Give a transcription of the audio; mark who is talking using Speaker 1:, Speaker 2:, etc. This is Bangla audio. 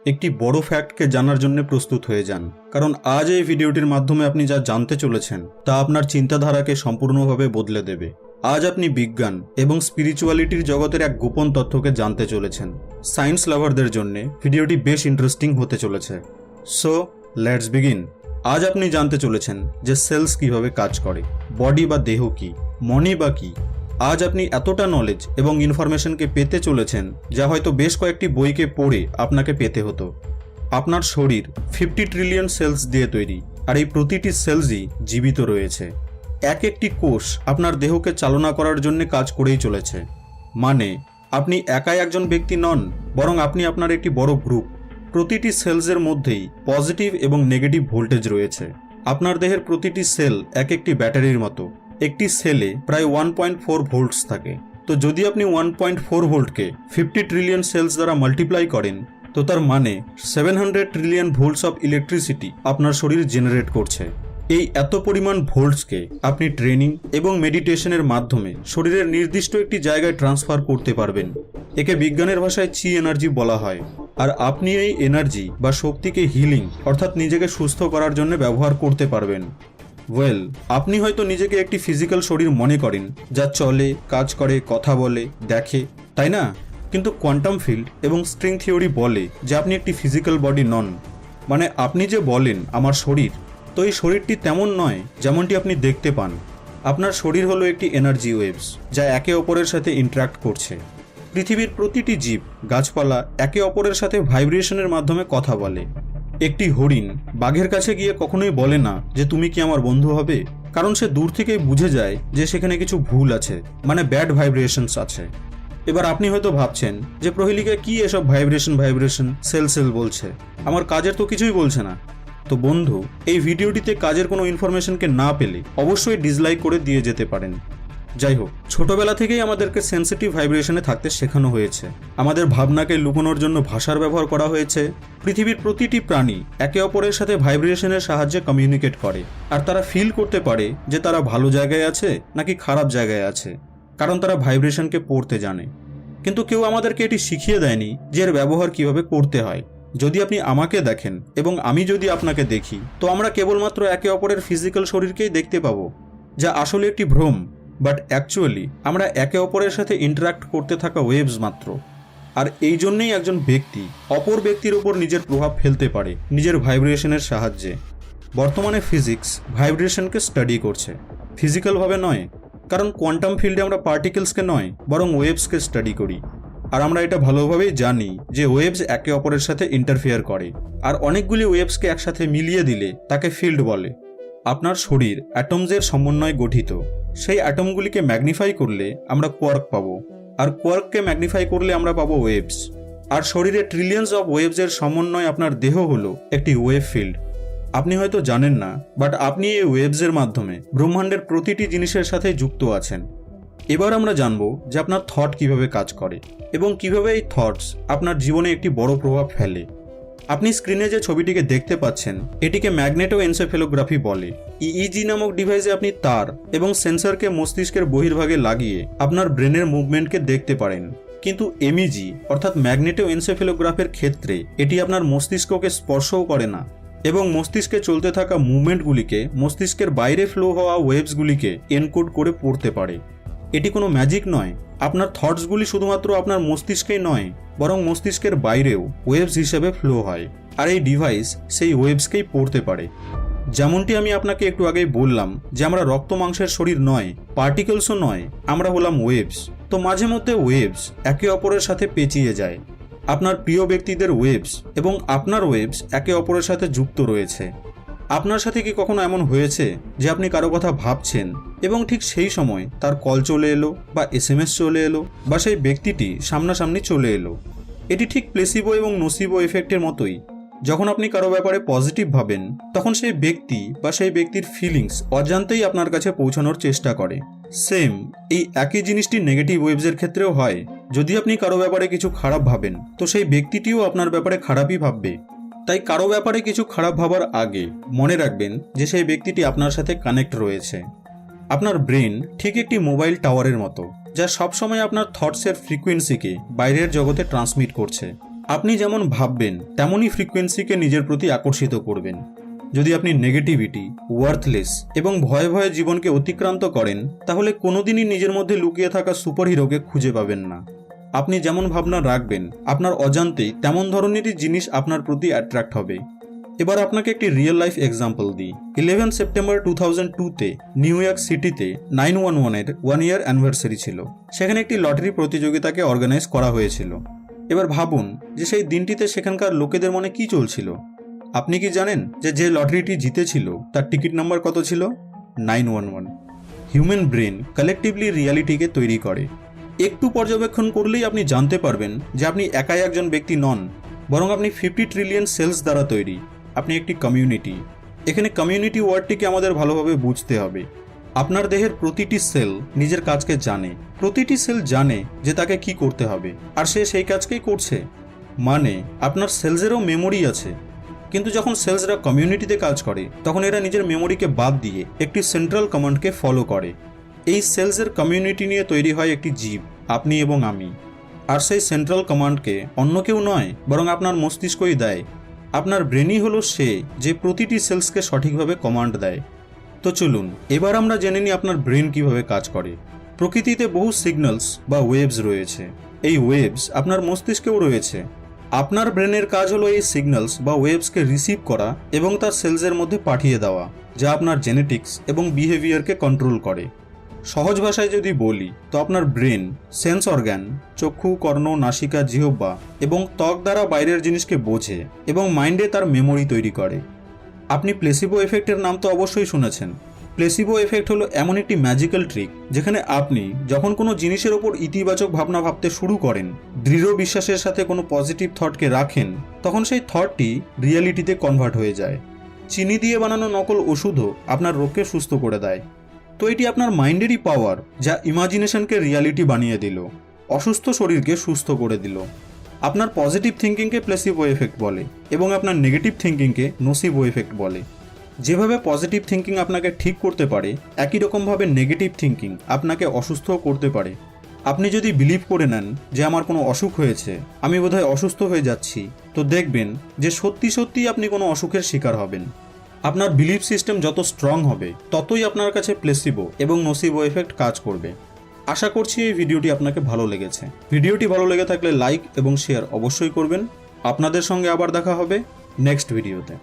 Speaker 1: একটি বড় ফ্যাক্টকে জানার জন্য প্রস্তুত হয়ে যান, কারণ আজ এই ভিডিওটির মাধ্যমে আপনি যা জানতে চলেছেন তা আপনার চিন্তাধারাকে সম্পূর্ণভাবে বদলে দেবে। আজ আপনি বিজ্ঞান এবং স্পিরিচুয়ালিটির জগতের এক গোপন তথ্যকে জানতে চলেছেন। সায়েন্স লাভারদের জন্য ভিডিওটি বেশ ইন্টারেস্টিং হতে চলেছে। So let's begin. আজ আপনি জানতে চলেছেন যে সেলস কিভাবে কাজ করে, বডি বা দেহ কি, মনি বা কি। আজ আপনি এতটা নলেজ এবং ইনফরমেশনকে পেতে চলেছেন যা হয়তো বেশ কয়েকটি বইকে পড়ে আপনাকে পেতে হতো। আপনার শরীর 50 ট্রিলিয়ন সেলস দিয়ে তৈরি, আর এই প্রতিটি সেলসই জীবিত রয়েছে। এক একটি কোষ আপনার দেহকে চালনা করার জন্য কাজ করেই চলেছে। মানে আপনি একাই একজন ব্যক্তি নন, বরং আপনি আপনার একটি বড় গ্রুপ। প্রতিটি সেলসের মধ্যেই পজিটিভ এবং নেগেটিভ ভোল্টেজ রয়েছে। আপনার দেহের প্রতিটি সেল এক একটি ব্যাটারির মতো। একটি সেলে প্রায় 1.4 ভোল্টস থাকে। তো যদি আপনি 1.4 ভোল্টকে 50 ট্রিলিয়ন সেলস দ্বারা মাল্টিপ্লাই করেন, তো তার মানে 700 ট্রিলিয়ন ভোল্টস অফ ইলেকট্রিসিটি আপনার শরীর জেনারেট করছে। এই এত পরিমাণ ভোল্টসকে আপনি ট্রেনিং এবং মেডিটেশনের মাধ্যমে শরীরের নির্দিষ্ট একটি জায়গায় ট্রান্সফার করতে পারবেন। একে বিজ্ঞানের ভাষায় চি এনার্জি বলা হয়। আর আপনি এই এনার্জি বা শক্তিকে হিলিং অর্থাৎ নিজেকে সুস্থ করার জন্য ব্যবহার করতে পারবেন। আপনি হয়তো নিজেকে একটি ফিজিক্যাল শরীর মনে করেন যা চলে, কাজ করে, কথা বলে, দেখে, তাই না? কিন্তু কোয়ান্টাম ফিল্ড এবং স্ট্রিং থিওরি বলে যে আপনি একটি ফিজিক্যাল বডি নন। মানে আপনি যে বলেন আমার শরীর, তো এই শরীরটি তেমন নয় যেমনটি আপনি দেখতে পান। আপনার শরীর হলো একটি এনার্জি ওয়েভস যা একে অপরের সাথে ইন্টারাক্ট করছে। পৃথিবীর প্রতিটি জীব, গাছপালা একে অপরের সাথে ভাইব্রেশনের মাধ্যমে কথা বলে। একটি হরিণ বাঘের কাছে গিয়ে কখনোই বলে না যে তুমি কি আমার বন্ধু হবে, কারণ সে দূর থেকেই বুঝে যায় যে সেখানে কিছু ভুল আছে, মানে ব্যাড ভাইব্রেশনস আছে। এবার আপনি হয়তো ভাবছেন যে প্রহেলিকা কি এসব ভাইব্রেশন সেল বলছে, আমার কাজের তো কিছুই বলছে না। তো বন্ধু, এই ভিডিওটিতে কাজের কোনো ইনফরমেশনকে না পেলে অবশ্যই ডিসলাইক করে দিয়ে যেতে পারেন। যাই হোক, ছোটবেলা থেকেই আমাদেরকে সেন্সিটিভ ভাইব্রেশনে থাকতে শেখানো হয়েছে। আমাদের ভাবনাকে লুকোনোর জন্য ভাষার ব্যবহার করা হয়েছে। পৃথিবীর প্রতিটি প্রাণী একে অপরের সাথে ভাইব্রেশনের সাহায্যে কমিউনিকেট করে, আর তারা ফিল করতে পারে যে তারা ভালো জায়গায় আছে নাকি খারাপ জায়গায় আছে, কারণ তারা ভাইব্রেশনকে পড়তে জানে। কিন্তু কেউ আমাদেরকে এটি শিখিয়ে দেয়নি যে এর ব্যবহার কিভাবে করতে হয়। যদি আপনি আমাকে দেখেন এবং আমি যদি আপনাকে দেখি, তো আমরা কেবলমাত্র একে অপরের ফিজিক্যাল শরীরকেই দেখতে পাবো, যা আসলে একটি ভ্রম। বাট অ্যাকচুয়ালি আমরা একে অপরের সাথে ইন্টারাক্ট করতে থাকা ওয়েভস মাত্র। আর এই জন্যই একজন ব্যক্তি অপর ব্যক্তির ওপর নিজের প্রভাব ফেলতে পারে নিজের ভাইব্রেশনের সাহায্যে। বর্তমানে ফিজিক্স ভাইব্রেশনকে স্টাডি করছে, ফিজিক্যালভাবে নয়, কারণ কোয়ান্টাম ফিল্ডে আমরা পার্টিকেলসকে নয় বরং ওয়েভসকে স্টাডি করি। আর আমরা এটা ভালোভাবেই জানি যে ওয়েভস একে অপরের সাথে ইন্টারফেয়ার করে, আর অনেকগুলি ওয়েভসকে একসাথে মিলিয়ে দিলে তাকে ফিল্ড বলে। আপনার শরীর অ্যাটমসের সমন্বয়ে গঠিত। সেই অ্যাটমগুলিকে ম্যাগনিফাই করলে আমরা কোয়ার্ক পাবো, আর কোয়ার্ককে ম্যাগনিফাই করলে আমরা পাবো ওয়েভস। আর শরীরে ট্রিলিয়ন্স অফ ওয়েভসের সমন্বয় আপনার দেহ হলো একটি ওয়েভ ফিল্ড। আপনি হয়তো জানেন না, বাট আপনি এই ওয়েভসের মাধ্যমে ব্রহ্মাণ্ডের প্রতিটি জিনিসের সাথে যুক্ত আছেন। এবার আমরা জানবো যে আপনার থট কিভাবে কাজ করে এবং কিভাবে এই থটস আপনার জীবনে একটি বড় প্রভাব ফেলে। আপনি স্ক্রিনে যে ছবিটিকে দেখতে পাচ্ছেন, এটিকে ম্যাগনেটোএনসেফেলোগ্রাফি বলে। ইইজি নামক ডিভাইসে আপনি তার এবং সেন্সরকে মস্তিষ্কের বহির্ভাগে লাগিয়ে আপনার ব্রেনের মুভমেন্টকে দেখতে পারেন। কিন্তু এমইজি অর্থাৎ ম্যাগনেটোএনসেফেলোগ্রাফের ক্ষেত্রে এটি আপনার মস্তিষ্ককে স্পর্শও করে না, এবং মস্তিষ্কে চলতে থাকা মুভমেন্টগুলিকে মস্তিষ্কের বাইরে ফ্লো হওয়া ওয়েভসগুলিকে এনকোড করে পড়তে পারে। এটি কোনো ম্যাজিক নয়। আপনার থটসগুলি শুধুমাত্র আপনার মস্তিষ্কেই নয়, বরং মস্তিষ্কের বাইরেও ওয়েভস হিসেবে ফ্লো হয়, আর এই ডিভাইস সেই ওয়েভসকেই পড়তে পারে। যেমনটি আমি আপনাকে একটু আগেই বললাম যে আমরা রক্ত মাংসের শরীর নয়, পার্টিকেলসও নয়, আমরা হলাম ওয়েভস। তো মাঝে মধ্যে ওয়েভস একে অপরের সাথে পেঁচিয়ে যায়। আপনার প্রিয় ব্যক্তিদের ওয়েভস এবং আপনার ওয়েভস একে অপরের সাথে যুক্ত রয়েছে। আপনার সাথে কি কখনো এমন হয়েছে যে আপনি কারো কথা ভাবছেন এবং ঠিক সেই সময় তার কল চলে এলো, বা এসএমএস চলে এলো, বা সেই ব্যক্তিটি সামনাসামনি চলে এলো? এটি ঠিক প্লেসিবো এবং নোসিবো এফেক্টের মতোই। যখন আপনি কারো ব্যাপারে পজিটিভ ভাবেন, তখন সেই ব্যক্তি বা সেই ব্যক্তির ফিলিংস অজান্তেই আপনার কাছে পৌঁছানোর চেষ্টা করে। সেম এই একই জিনিসটি নেগেটিভ ওয়েভসের ক্ষেত্রেও হয়। যদি আপনি কারো ব্যাপারে কিছু খারাপ ভাবেন, তো সেই ব্যক্তিটিও আপনার ব্যাপারে খারাপই ভাববে। তাই কারো ব্যাপারে কিছু খারাপ ভাবার আগে মনে রাখবেন যে সেই ব্যক্তিটি আপনার সাথে কানেক্ট রয়েছে। আপনার ব্রেন ঠিক একটি মোবাইল টাওয়ারের মতো, যা সবসময় আপনার থটসের ফ্রিকোয়েন্সিকে বাইরের জগতে ট্রান্সমিট করছে। আপনি যেমন ভাববেন তেমনই ফ্রিকোয়েন্সিকে নিজের প্রতি আকর্ষিত করবেন। যদি আপনি নেগেটিভিটি, ওয়ার্থলেস এবং ভয়ে ভয়ে জীবনকে অতিক্রান্ত করেন, তাহলে কোনোদিনই নিজের মধ্যে লুকিয়ে থাকা সুপারহিরোকে খুঁজে পাবেন না। আপনি যেমন ভাবনা রাখবেন, আপনার অজান্তেই তেমন ধরনেরই জিনিস আপনার প্রতি অ্যাট্রাক্ট হবে। এবার আপনাকে একটি রিয়েল লাইফ এক্সাম্পল দিই। 11 সেপ্টেম্বর 2002-তে নিউ ইয়র্ক সিটিতে 911-এর 1 ইয়ার অ্যানিভার্সারি ছিল। সেখানে একটি লটারি প্রতিযোগিতাকে অর্গানাইজ করা হয়েছিল। এবার ভাবুন যে সেই দিনটিতে সেখানকার লোকেদের মনে কি চলছিল। আপনি কি জানেন যে লটারিটি জিতেছিল তার টিকিট নাম্বার কত ছিল? 911। হিউম্যান ব্রেন কালেকটিভলি রিয়ালিটিকে তৈরি করে। একটু পর্যবেক্ষণ করলেই আপনি জানতে পারবেন যে আপনি একাই একজন ব্যক্তি নন, বরং আপনি 50 ট্রিলিয়ন সেলস দ্বারা তৈরি। আপনি একটি কমিউনিটি। এখানে কমিউনিটি ওয়ার্ডটিকে আমাদের ভালোভাবে বুঝতে হবে। আপনার দেহের প্রতিটি সেল নিজের কাজকে জানে। প্রতিটি সেল জানে যে তাকে কি করতে হবে, আর সে সেই কাজকেই করছে। মানে আপনার সেলসেরও মেমোরি আছে। কিন্তু যখন সেলসরা কমিউনিটিতে কাজ করে, তখন এরা নিজের মেমোরিকে বাদ দিয়ে একটি সেন্ট্রাল কমান্ডকে ফলো করে। এই সেলসের কমিউনিটি নিয়ে তৈরি হয় একটি জীব, আপনি এবং আমি। আর সেই সেন্ট্রাল কমান্ডকে অন্য কেউ নয়, বরং আপনার মস্তিষ্কই দেয়। আপনার ব্রেনই হলো সে যে প্রতিটি সেলসকে সঠিকভাবে কমান্ড দেয়। তো চলুন এবার আমরা জেনে নিই আপনার ব্রেন কিভাবে কাজ করে। প্রকৃতিতে বহু সিগন্যালস বা ওয়েভস রয়েছে। এই ওয়েভস আপনার মস্তিষ্কেও রয়েছে। আপনার ব্রেনের কাজ হলো এই সিগন্যালস বা ওয়েভসকে রিসিভ করা এবং তার সেলসের মধ্যে পাঠিয়ে দেওয়া, যা আপনার জেনেটিক্স এবং বিহেভিয়ারকে কন্ট্রোল করে। সহজ ভাষায় যদি বলি, তো আপনার ব্রেন সেন্স অর্গান, চক্ষু, কর্ণ, নাসিকা, জিহ্বা এবং ত্বক দ্বারা বাইরের জিনিসকে বোঝে এবং মাইন্ডে তার মেমোরি তৈরি করে। আপনি প্লেসিবো এফেক্টের নাম তো অবশ্যই শুনেছেন। প্লেসিবো এফেক্ট হলো এমন একটি ম্যাজিক্যাল ট্রিক যেখানে আপনি যখন কোনো জিনিসের ওপর ইতিবাচক ভাবনা ভাবতে শুরু করেন, দৃঢ় বিশ্বাসের সাথে কোনো পজিটিভ থটকে রাখেন, তখন সেই থটটি রিয়ালিটিতে কনভার্ট হয়ে যায়। চিনি দিয়ে বানানো নকল ওষুধও আপনার রোগকে সুস্থ করে দেয়। তো এটি আপনার মাইন্ডেরই পাওয়ার, যা ইমাজিনেশনকে রিয়ালিটি বানিয়ে দিল, অসুস্থ শরীরকে সুস্থ করে দিল। আপনার পজিটিভ থিঙ্কিংকে প্লেসিবো এফেক্ট বলে এবং আপনার নেগেটিভ থিঙ্কিংকে নোসিবো এফেক্ট বলে। যেভাবে পজিটিভ থিঙ্কিং আপনাকে ঠিক করতে পারে, একই রকমভাবে নেগেটিভ থিঙ্কিং আপনাকে অসুস্থও করতে পারে। আপনি যদি বিলিভ করে নেন যে আমার কোনো অসুখ হয়েছে, আমি বোধহয় অসুস্থ হয়ে যাচ্ছি, তো দেখবেন যে সত্যি সত্যিই আপনি কোনো অসুখের শিকার হবেন। আপনার বিলিভ সিস্টেম যত স্ট্রং হবে, ততই আপনার কাছে প্লেসিবো এবং নোসিবো এফেক্ট কাজ করবে। আশা করছি এই ভিডিওটি আপনাকে ভালো লেগেছে। ভিডিওটি ভালো লেগে থাকলে লাইক এবং শেয়ার অবশ্যই করবেন। আপনাদের সঙ্গে আবার দেখা হবে নেক্সট ভিডিওতে।